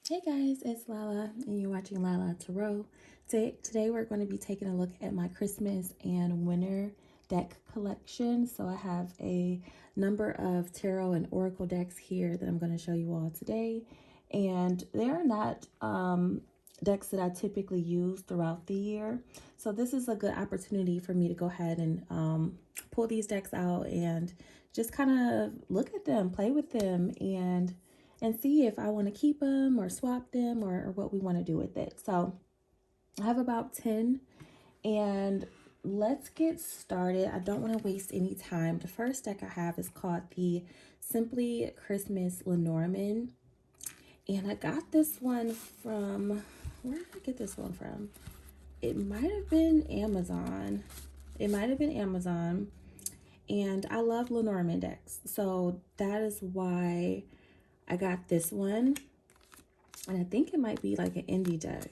Hey guys, it's Lala, and you're watching Lala Tarot. Today we're going to be taking a look at my Christmas and winter deck collection. So I have a number of tarot and oracle decks here that I'm going to show you all today. And they're not decks that I typically use throughout the year. So this is a good opportunity for me to go ahead and pull these decks out and just kind of look at them, play with them, and see if I want to keep them or swap them or what we want to do with it. So I have about 10 and let's get started. I don't want to waste any time. The first deck I have is called the Simply Christmas Lenormand. And I got this one from, where did I get this one from? It might have been Amazon. And I love Lenormand decks. So that is why I got this one, and I think it might be like an indie deck.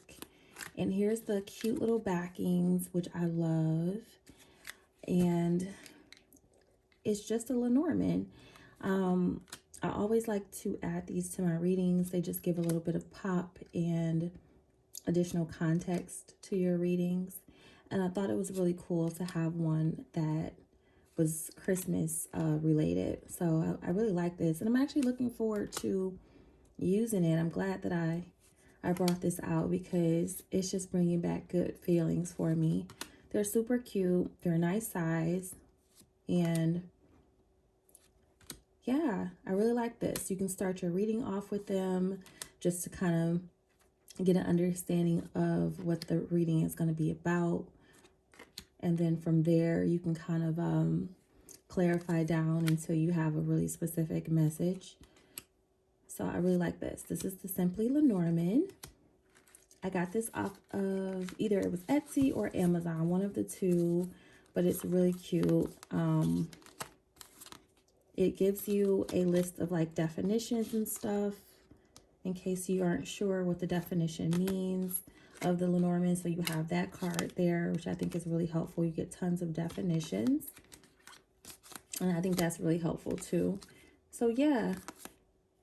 And here's the cute little backings, which I love. And it's just a Lenormand. I always like to add these to my readings. They just give a little bit of pop and additional context to your readings. And I thought it was really cool to have one that was Christmas related. So I really like this, and I'm actually looking forward to using it. I'm glad that I brought this out because it's just bringing back good feelings for me. They're super cute. They're a nice size, and yeah, I really like this. You can start your reading off with them just to kind of get an understanding of what the reading is going to be about. And then from there, you can kind of clarify down until you have a really specific message. So I really like this. This is the Simply Lenormand. I got this off of either it was Etsy or Amazon, one of the two, but it's really cute. It gives you a list of like definitions and stuff in case you aren't sure what the definition means of the Lenormand. So you have that card there, which I think is really helpful. You get tons of definitions, and I think that's really helpful too. So yeah,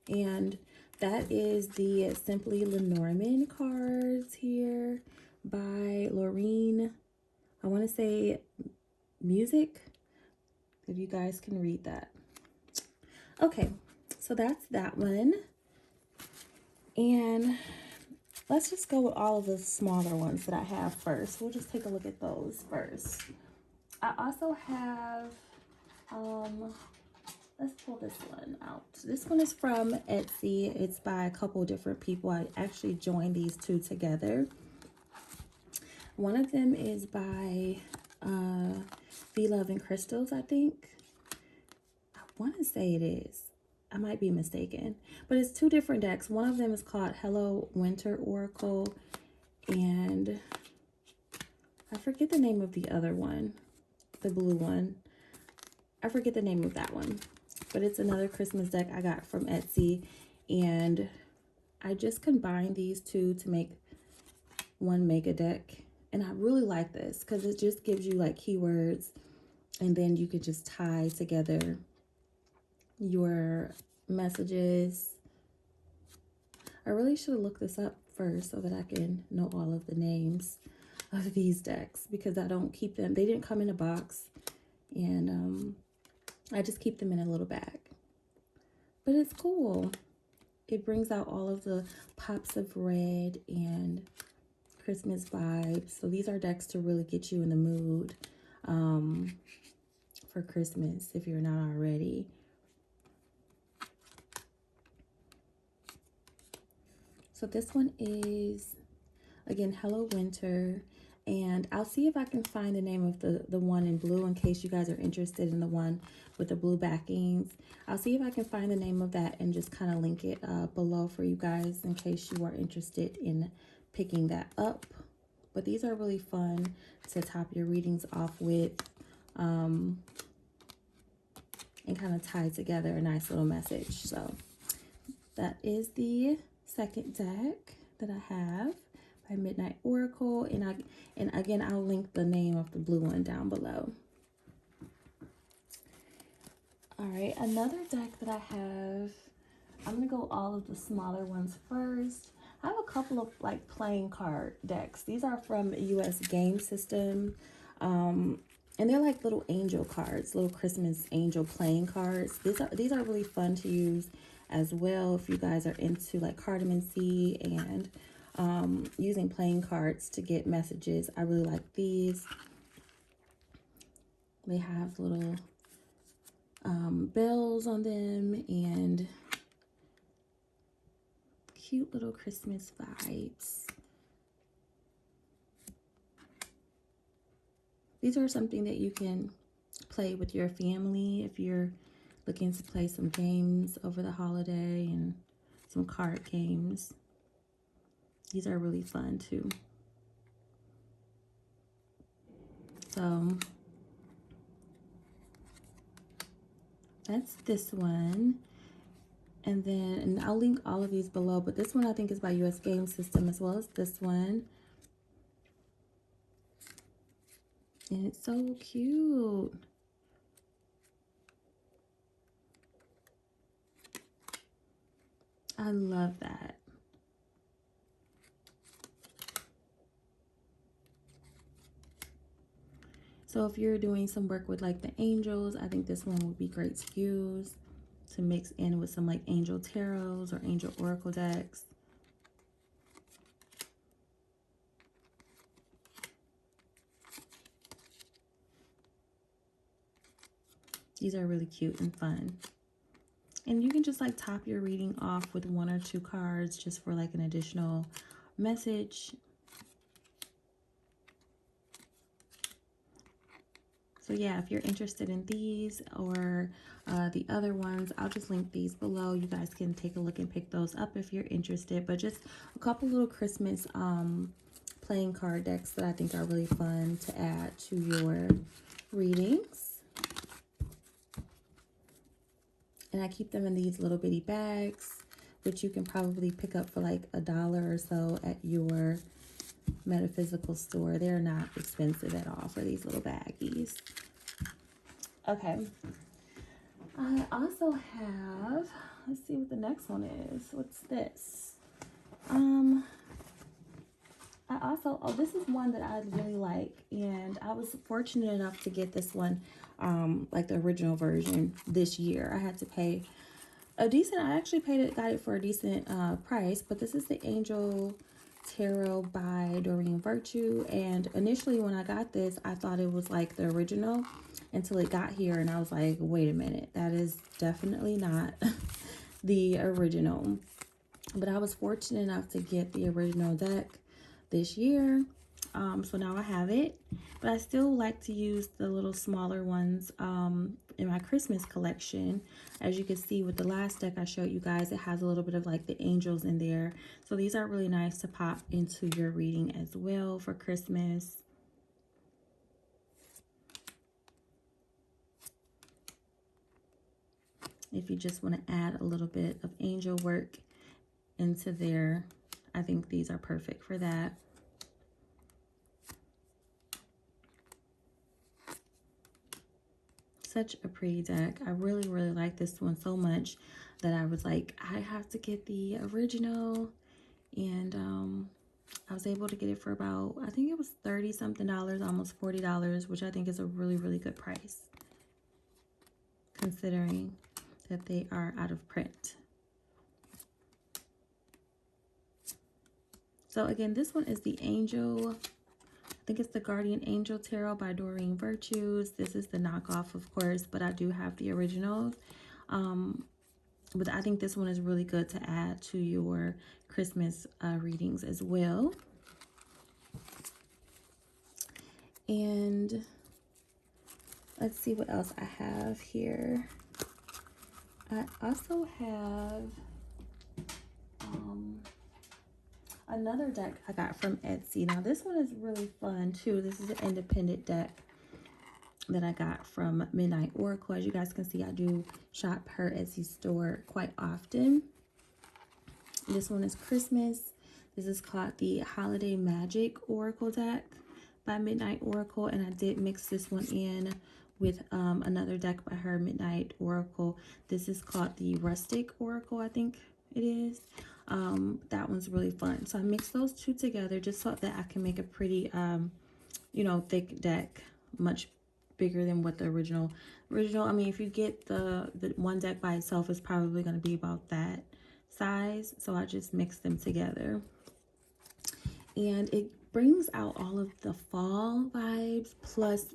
and that is the Simply Lenormand cards here by Laureen. I want to say Music, if you guys can read that. Okay, so that's that one. And let's just go with all of the smaller ones that I have first. We'll just take a look at those first. I also have, let's pull this one out. This one is from Etsy. It's by a couple different people. I actually joined these two together. One of them is by Be Love and Crystals, I think. I want to say it is. I might be mistaken. But it's two different decks. One of them is called Hello Winter Oracle. And I forget the name of the other one. The blue one. I forget the name of that one. But it's another Christmas deck I got from Etsy. And I just combined these two to make one mega deck. And I really like this because it just gives you like keywords. And then you could just tie together your messages. I really should have looked this up first so that I can know all of the names of these decks, because I don't keep them. They didn't come in a box, and I just keep them in a little bag. But it's cool. It brings out all of the pops of red and Christmas vibes. So these are decks to really get you in the mood for Christmas if you're not already. So this one is, again, Hello Winter. And I'll see if I can find the name of the one in blue in case you guys are interested in the one with the blue backings. I'll see if I can find the name of that and just kind of link it below for you guys in case you are interested in picking that up. But these are really fun to top your readings off with and kind of tie together a nice little message. So that is the second deck that I have by Midnight Oracle, and again I'll link the name of the blue one down below. All right, another deck that I have, I'm gonna go all of the smaller ones first. I have a couple of like playing card decks. These are from US Game System. And they're like little angel cards, little Christmas angel playing cards. These are really fun to use as well if you guys are into like cardamancy and using playing cards to get messages. I really like these. They have little bells on them and cute little Christmas vibes. These are something that you can play with your family if you're looking to play some games over the holiday and some card games. These are really fun too. So that's this one. And I'll link all of these below, but this one I think is by US Game System as well as this one. And it's so cute. I love that. So if you're doing some work with like the angels, I think this one would be great to use to mix in with some like angel tarots or angel oracle decks. These are really cute and fun. And you can just like top your reading off with 1 or 2 cards just for like an additional message. So yeah, if you're interested in these or the other ones, I'll just link these below. You guys can take a look and pick those up if you're interested. But just a couple little Christmas playing card decks that I think are really fun to add to your readings. And I keep them in these little bitty bags, which you can probably pick up for like $1 or so at your metaphysical store. They're not expensive at all for these little baggies. Okay. I also have, let's see what the next one is. What's this? This is one that I really like, and I was fortunate enough to get this one, like the original version this year. I had to pay a decent, got it for a decent price, but this is the Angel Tarot by Doreen Virtue. And initially when I got this, I thought it was like the original until it got here, and I was like, wait a minute, that is definitely not the original. But I was fortunate enough to get the original deck this year, so now I have it. But I still like to use the little smaller ones in my Christmas collection. As you can see with the last deck I showed you guys, it has a little bit of like the angels in there, so these are really nice to pop into your reading as well for Christmas. If you just want to add a little bit of angel work into there, I think these are perfect for that. Such a pretty deck. I really, really like this one so much that I was like, I have to get the original. And I was able to get it for about, I think it was $30 something, almost $40, which I think is a really, really good price considering that they are out of print. So again, this one is the Angel, I think it's the Guardian Angel Tarot by Doreen Virtues. This is the knockoff, of course, but I do have the originals. But I think this one is really good to add to your Christmas readings as well. And let's see what else I have here. I also have another deck I got from Etsy. Now this one is really fun too. This is an independent deck that I got from Midnight Oracle. As you guys can see, I do shop her Etsy store quite often. This one is Christmas. This is called the Holiday Magic Oracle deck by Midnight Oracle, and I did mix this one in with another deck by her, Midnight Oracle. This is called the Rustic Oracle, I think it is. That one's really fun. So I mixed those two together just so that I can make a pretty, you know, thick deck, much bigger than what the original. I mean, if you get the one deck by itself, it's probably going to be about that size. So I just mixed them together. And it brings out all of the fall vibes plus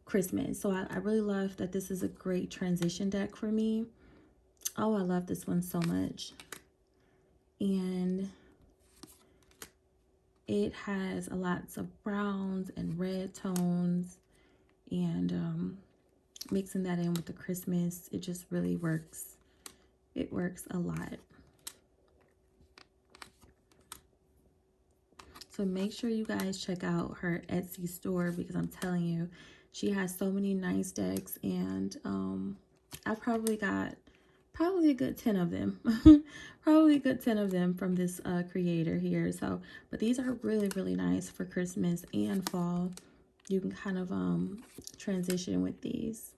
Christmas. So I really love that this is a great transition deck for me. Oh, I love this one so much. And it has a lots of browns and red tones, and mixing that in with the Christmas, it just really works. It works a lot. So make sure you guys check out her Etsy store, because I'm telling you, she has so many nice decks, and I've probably got a good 10 of them. Probably a good 10 of them from this creator here. So, but these are really, really nice for Christmas and fall. You can kind of transition with these.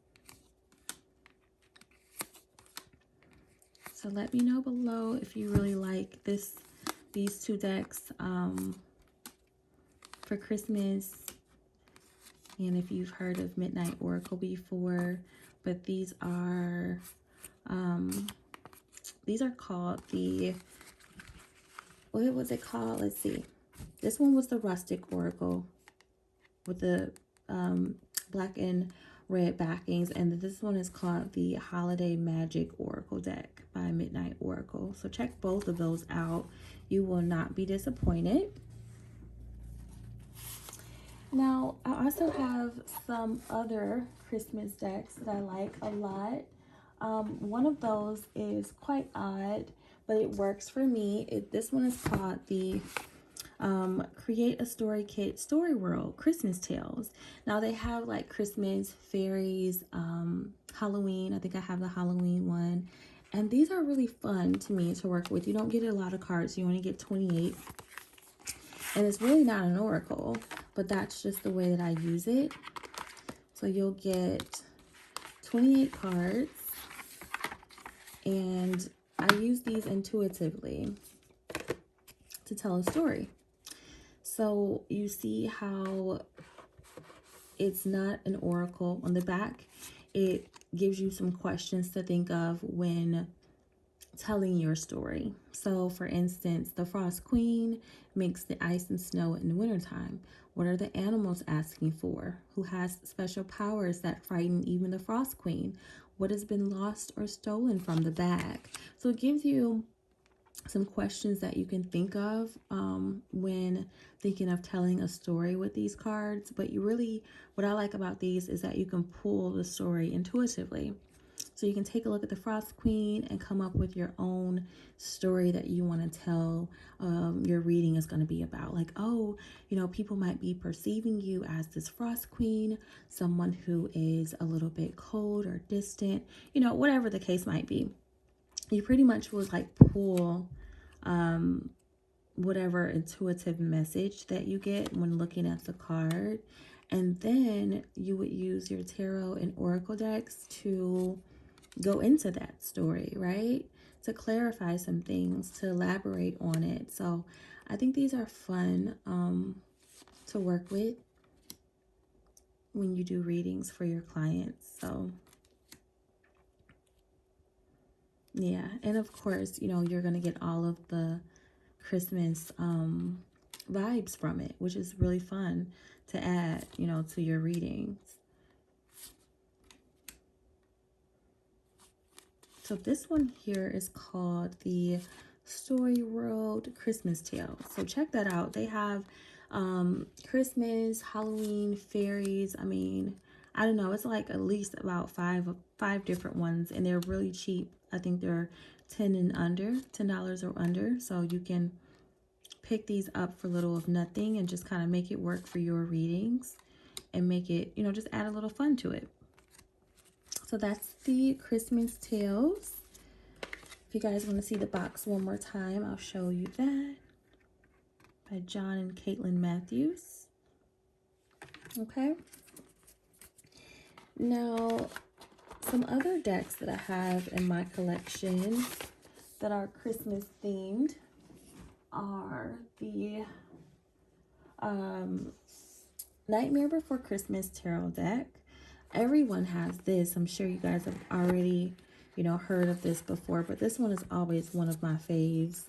So let me know below if you really like these two decks for Christmas, and if you've heard of Midnight Oracle before. But these are called the, what was it called? Let's see. This one was the Rustic Oracle with the black and red backings, and this one is called the Holiday Magic Oracle deck by Midnight Oracle. So check both of those out. You will not be disappointed. Now, I also have some other Christmas decks that I like a lot. One of those is quite odd, but it works for me. This one is called the Create a Story Kit Story World Christmas Tales. Now they have like Christmas, fairies, Halloween. I think I have the Halloween one. And these are really fun to me to work with. You don't get a lot of cards. You only get 28. And it's really not an oracle, but that's just the way that I use it. So you'll get 28 cards, and I use these intuitively to tell a story. So you see how it's not an oracle. On the back, it gives you some questions to think of when telling your story. So for instance, the Frost Queen makes the ice and snow in the wintertime. What are the animals asking for? Who has special powers that frighten even the Frost Queen? What has been lost or stolen from the bag? So it gives you some questions that you can think of when thinking of telling a story with these cards. But you really, what I like about these is that you can pull the story intuitively. So you can take a look at the Frost Queen and come up with your own story that you want to tell. Your reading is going to be about, like, oh, you know, people might be perceiving you as this Frost Queen, someone who is a little bit cold or distant, you know, whatever the case might be. You pretty much would like pull whatever intuitive message that you get when looking at the card. And then you would use your tarot and oracle decks to go into that story, right? To clarify some things, to elaborate on it. So I think these are fun to work with when you do readings for your clients. So yeah, and of course, you know, you're going to get all of the Christmas vibes from it, which is really fun to add, you know, to your readings. So this one here is called the Story World Christmas Tale. So check that out. They have Christmas, Halloween, fairies. I mean, I don't know. It's like at least about five different ones, and they're really cheap. I think they're $10 or under. So you can pick these up for little of nothing and just kind of make it work for your readings and make it, you know, just add a little fun to it. So that's the Christmas Tales. If you guys want to see the box one more time, I'll show you that. By John and Caitlin Matthews. Okay. Now, some other decks that I have in my collection that are Christmas themed. are the Nightmare Before Christmas tarot deck. Everyone has this. I'm sure you guys have already, you know, heard of this before, but this one is always one of my faves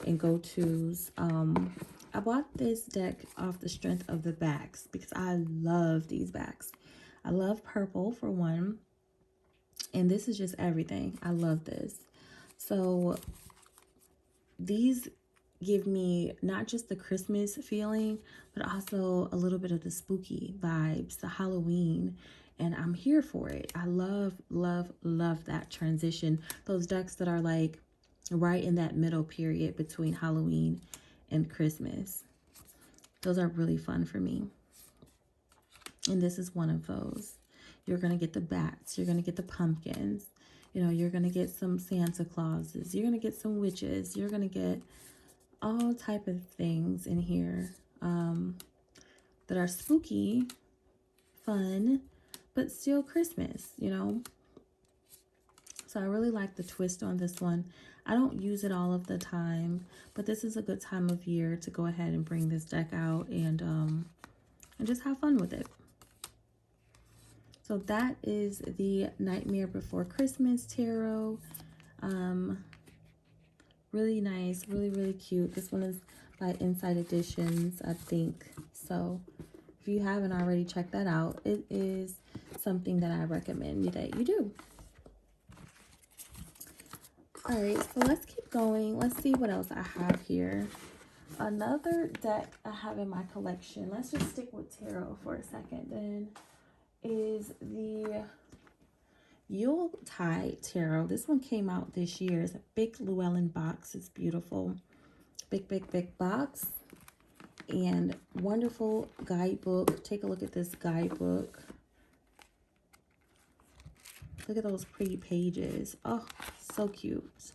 and go-tos. I bought this deck off the strength of the backs because I love these backs. I love purple for one, and this is just everything. I love this. So these give me not just the Christmas feeling, but also a little bit of the spooky vibes, the Halloween, and I'm here for it. I love, love, love that transition. Those decks that are like right in that middle period between Halloween and Christmas. Those are really fun for me. And this is one of those. You're going to get the bats. You're going to get the pumpkins. You know, you're going to get some Santa Clauses. You're going to get some witches. You're going to get all type of things in here that are spooky, fun, but still Christmas, you know. So I really like the twist on this one. I don't use it all of the time, but this is a good time of year to go ahead and bring this deck out and just have fun with it. So that is the Nightmare Before Christmas tarot. Really nice, really, really cute. This one is by Inside Editions, I think. So if you haven't already checked that out, it is something that I recommend that you do. All right, so let's keep going. Let's see what else I have here. Another deck I have in my collection, let's just stick with tarot for a second then, is the Yuletide Tarot. This one came out this year. It's a big Llewellyn box. It's beautiful. Big, big, big box. And wonderful guidebook. Take a look at this guidebook. Look at those pretty pages. Oh, so cute.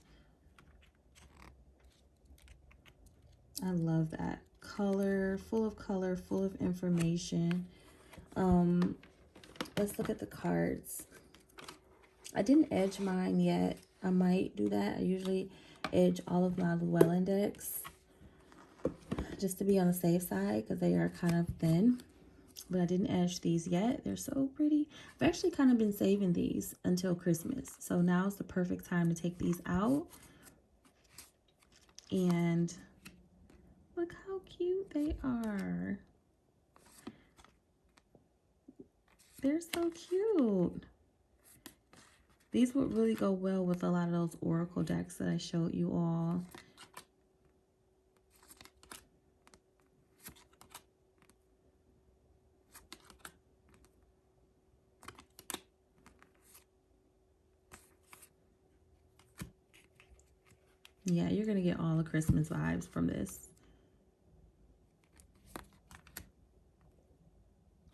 I love that. Color, full of information. Let's look at the cards. I didn't edge mine yet. I might do that. I usually edge all of my Llewellyn decks just to be on the safe side because they are kind of thin. But I didn't edge these yet. They're so pretty. I've actually kind of been saving these until Christmas. So now's the perfect time to take these out. And look how cute they are. They're so cute. These would really go well with a lot of those oracle decks that I showed you all. Yeah, you're going to get all the Christmas vibes from this.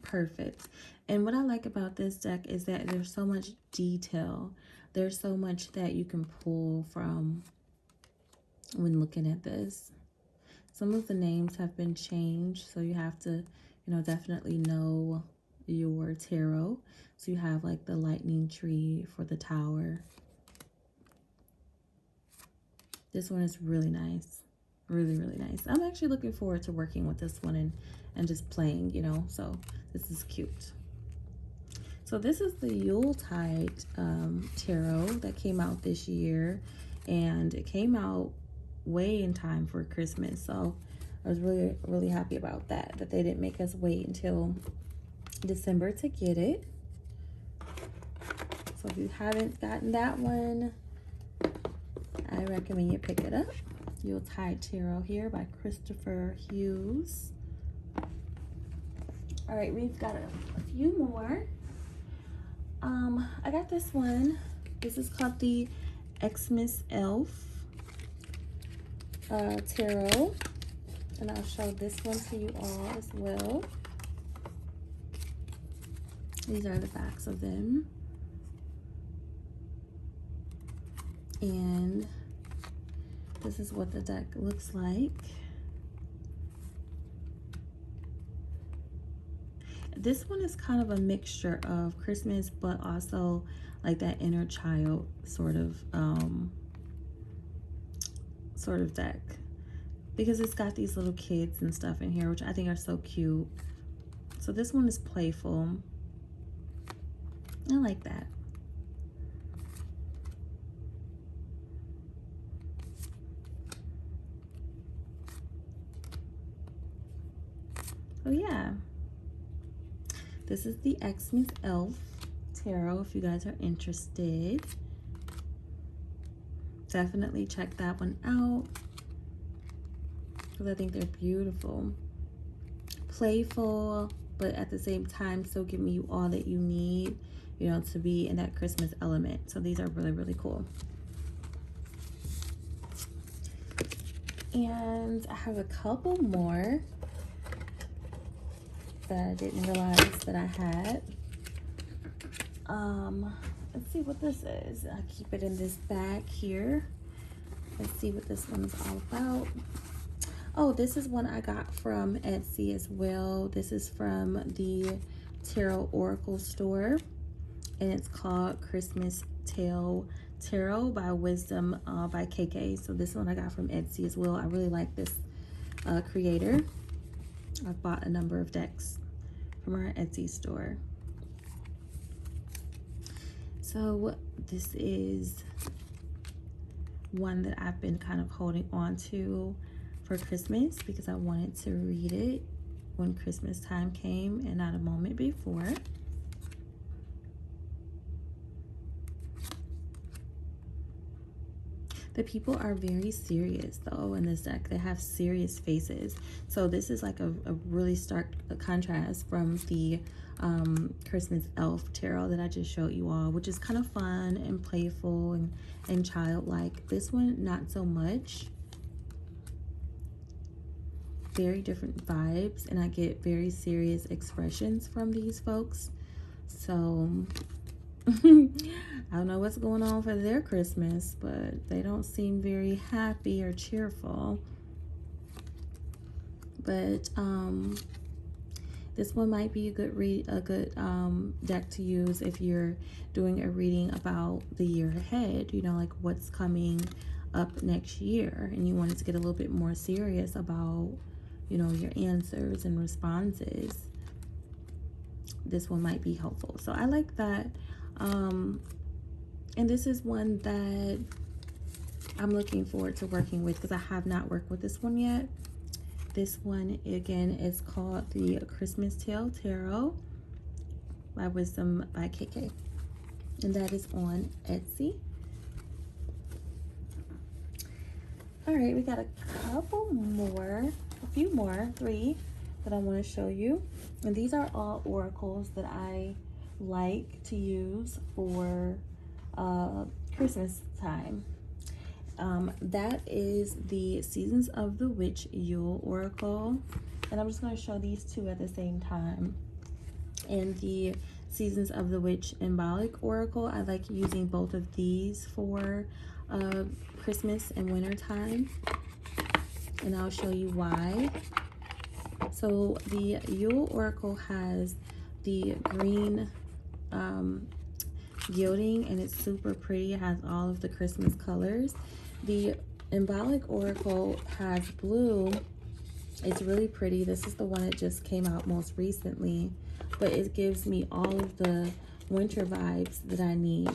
Perfect. And what I like about this deck is that there's so much detail. There's so much that you can pull from when looking at this. Some of the names have been changed, so you have to, you know, definitely know your tarot. So you have like the lightning tree for the tower. This one is really nice. Really, really nice. I'm actually looking forward to working with this one and just playing, you know, so this is cute. So this is the Yuletide tarot that came out this year, and it came out way in time for Christmas. So I was really, really happy about that they didn't make us wait until December to get it. So if you haven't gotten that one, I recommend you pick it up. Yuletide Tarot here by Christopher Hughes. All right, we've got a few more. I got this one. This is called the Xmas Elf Tarot. And I'll show this one to you all as well. These are the backs of them. And this is what the deck looks like. This one is kind of a mixture of Christmas, but also like that inner child sort of deck. because it's got these little kids and stuff in here, which I think are so cute. So this one is playful. I like that. So yeah, this is the Xmas Elf Tarot if you guys are interested. Definitely check that one out because I think they're beautiful. Playful, but at the same time still giving you all that you need, you know, to be in that Christmas element. So these are really, really cool. And I have a couple more that I didn't realize that I had. Let's see what this is. I keep it in this bag here. Let's see what this one is all about. Oh, this is one I got from Etsy as well. This is from the Tarot Oracle store, and it's called Christmas Tale Tarot by Wisdom by KK. So this one I got from Etsy as well. I really like this creator. I've bought a number of decks from our Etsy store. So this is one that I've been kind of holding on to for Christmas because I wanted to read it when Christmas time came and not a moment before. The people are very serious though in this deck. They have serious faces. So this is like a really stark contrast from the Christmas Elf Tarot that I just showed you all, which is kind of fun and playful and childlike. This one, not so much. Very different vibes, and I get very serious expressions from these folks. So I don't know what's going on for their Christmas, but they don't seem very happy or cheerful. But this one might be a good deck to use if you're doing a reading about the year ahead, you know, like what's coming up next year, and you wanted to get a little bit more serious about, you know, your answers and responses. This one might be helpful. So I like that. And this is one that I'm looking forward to working with because I have not worked with this one yet. This one, again, is called the Christmas Tale Tarot by Wisdom by KK. And that is on Etsy. All right, we got a few more, 3 that I want to show you. And these are all oracles that I like to use for Christmas time. That is the Seasons of the Witch Yule Oracle. And I'm just going to show these 2 at the same time. And the Seasons of the Witch Symbolic Oracle, I like using both of these for Christmas and winter time. And I'll show you why. So the Yule Oracle has the green gilding, and it's super pretty. It has all of the Christmas colors. The Symbolic Oracle has blue. It's really pretty. This is the one that just came out most recently, but it gives me all of the winter vibes that I need.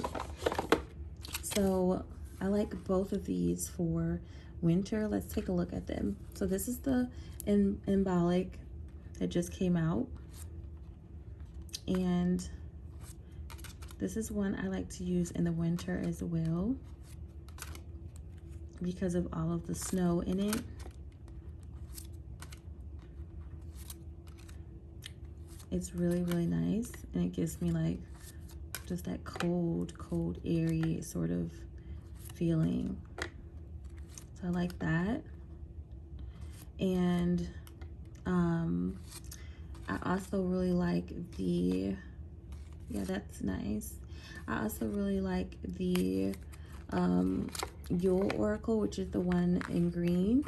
So I like both of these for winter. Let's take a look at them. So this is the Symbolic that just came out, and this is one I like to use in the winter as well because of all of the snow in it. It's really, really nice, and it gives me like just that cold, airy sort of feeling. So I like that. And I also really like the, yeah, that's nice. I also really like the Yule Oracle, which is the one in green.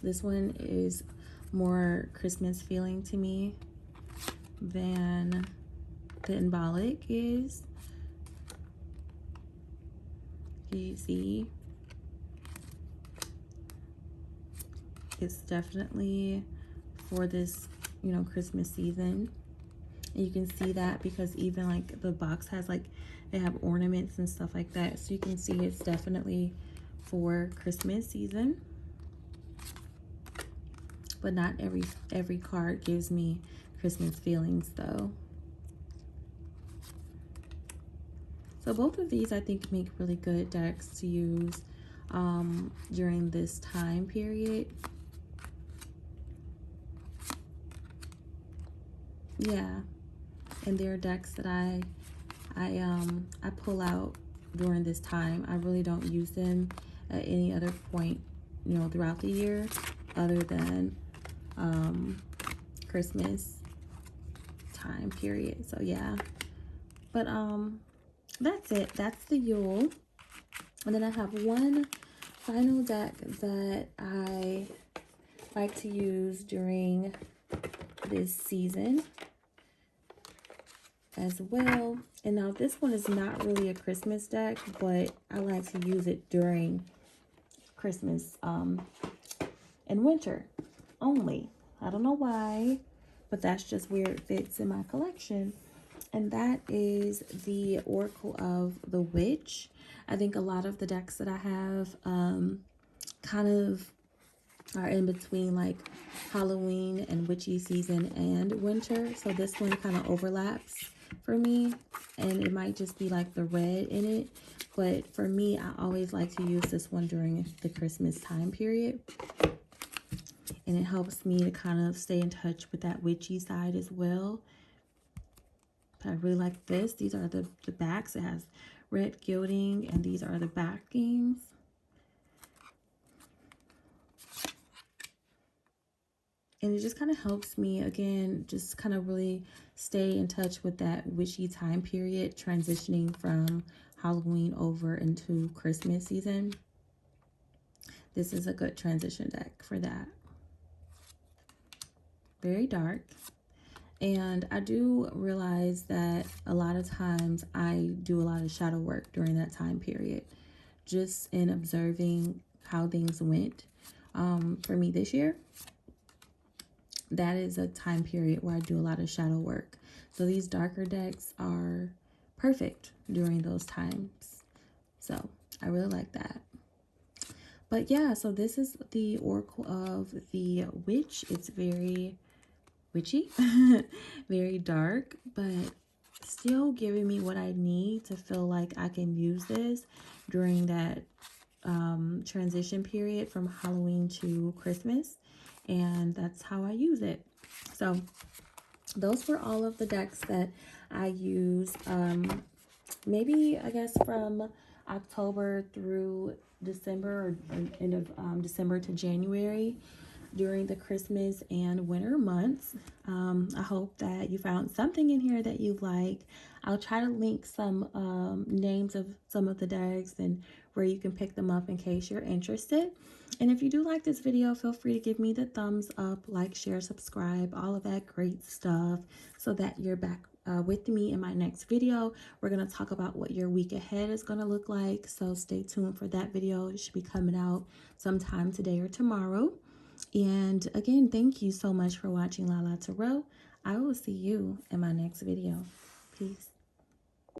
This one is more Christmas feeling to me than the Symbolic is. Can you see? It's definitely for this, you know, Christmas season. And you can see that because even like the box has like, they have ornaments and stuff like that. So you can see it's definitely for Christmas season. But not every card gives me Christmas feelings though. So both of these I think make really good decks to use during this time period. Yeah, and they're decks that I pull out during this time. I really don't use them at any other point, you know, throughout the year other than Christmas time period. So yeah, but that's it. That's the Yule. And then I have one final deck that I like to use during this season as well. And now this one is not really a Christmas deck, but I like to use it during Christmas and winter only. I don't know why, but that's just where it fits in my collection. And that is the Oracle of the Witch. I think a lot of the decks that I have kind of are in between like Halloween and witchy season and winter. So this one kind of overlaps for me, and it might just be like the red in it. But for me, I always like to use this one during the Christmas time period. And it helps me to kind of stay in touch with that witchy side as well. I really like this. These are the backs. It has red gilding, and these are the backings. And it just kind of helps me, again, just kind of really stay in touch with that witchy time period, transitioning from Halloween over into Christmas season. This is a good transition deck for that. Very dark. And I do realize that a lot of times I do a lot of shadow work during that time period, just in observing how things went for me this year. That is a time period where I do a lot of shadow work. So these darker decks are perfect during those times. So I really like that. But yeah, so this is the Oracle of the Witch. It's very witchy, very dark, but still giving me what I need to feel like I can use this during that transition period from Halloween to Christmas. And that's how I use it. So those were all of the decks that I use maybe I guess from October through December, or end of December to January, during the Christmas and winter months. I hope that you found something in here that you like. I'll try to link some names of some of the decks and where you can pick them up in case you're interested. And if you do like this video, feel free to give me the thumbs up, like, share, subscribe, all of that great stuff, so that you're back with me in my next video. We're going to talk about what your week ahead is going to look like. So stay tuned for that video. It should be coming out sometime today or tomorrow. And again, thank you so much for watching Lala Tarot. I will see you in my next video. Peace.